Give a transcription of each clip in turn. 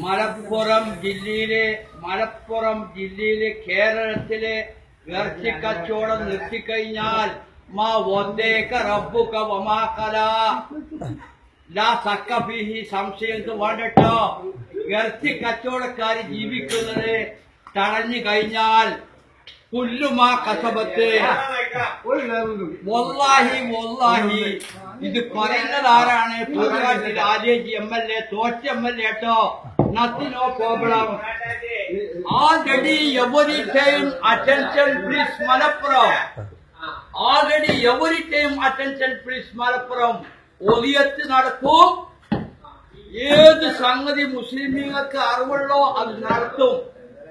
മലപ്പുറം ജില്ലയിലെ കേരളത്തിലെ ഇറച്ചി കച്ചവടം നിർത്തിക്കഴിഞ്ഞാൽ മാ വന്ദേക റബ്ബുക വമാ ഖലാ ലാ സക്ക ഫീഹി സംശയം വേണ്ടട്ടോ. ഇറച്ചി കച്ചവടക്കാർ ജീവിക്കുന്നത് തടഞ്ഞു കഴിഞ്ഞാൽ പുല്ലുമാ കസബത്ത്. വല്ലാഹി ഇത് പറയുന്നത് ആരാണ്? പൂർക്കാട്ടി രാജേജി MLA, തോറ്റ MLA കേട്ടോ. Nothing, no problem. Already every time attention please Malappuram. Already every time attention please Malappuram. ഒലിയത്ത് നടക്കും. ഏത് സംഗതി മുസ്ലിമീങ്ങൾക്ക് അറിവുള്ളോ അത് നടത്തും.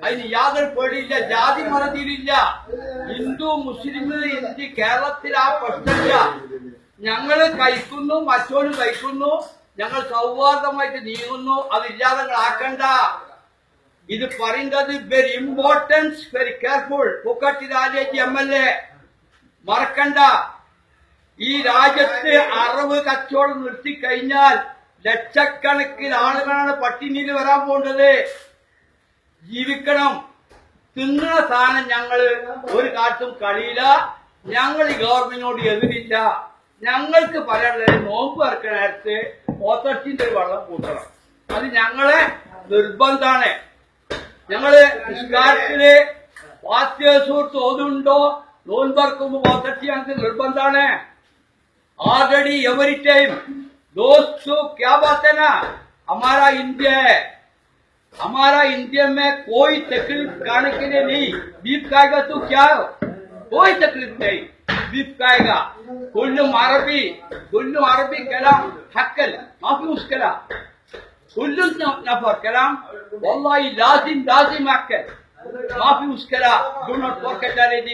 അതിന് യാതൊരു പേടിയില്ല, ജാതി മതത്തിലില്ല. ഹിന്ദു മുസ്ലിം ഇന്ത്യ കേരളത്തിൽ ആ പ്രശ്നമില്ല. ഞങ്ങള് കഴിക്കുന്നു, മറ്റോനും കഴിക്കുന്നു, ഞങ്ങൾ സൗഹാർദ്ദമായിട്ട് നീങ്ങുന്നു. അതില്ലാതെ ആക്കണ്ട. ഇത് പറയുന്നത് very importance, very careful. Pookatti രാജേജി MLA മറക്കണ്ട. ഈ രാജ്യത്ത് അറവ് കച്ചവടം നിർത്തിക്കഴിഞ്ഞാൽ ലക്ഷക്കണക്കിന് ആളുകളാണ് പട്ടിണിയിൽ വരാൻ പോണ്ടത്. ജീവിക്കണം. തിന്നുന്ന സാധനം ഞങ്ങള് ഒരു കാലത്തും കളിയില്ല. ഞങ്ങൾ ഈ ഗവൺമെന്റിനോട് എതിരില്ല. ഞങ്ങൾക്ക് പറയാനുള്ളത് നോമ്പ് ഇറക്കണ നേരത്ത് പോത്തച്ചിന്റെ ഒരു വെള്ളം കൂട്ടണം. അത് ഞങ്ങളെ നിർബന്ധാണ്. ഞങ്ങള് നിസ്കാരത്തില് പാസ്റ്റേഴ്സ് തോന്നുണ്ടോ നോൻപറക്കുമ്പോ പോത്തച്ചി ഞങ്ങൾക്ക് നിർബന്ധാണ്. ऑलरेडी एवरी टाइम दोस्तों क्या बात है ना, हमारा इंडिया में कोई तकलीफ खाने के लिए नहीं. बीफ खाएगा तो क्या, कोई तकलीफ नहीं. बीफ खाएगा. कुल्लुम अरबी कलाम हक्कल माफी मुश्किला. कुल्लुम नफर कलाम वल्लाही लाजिम हक्कल माफी मुश्किला. Do not forget that.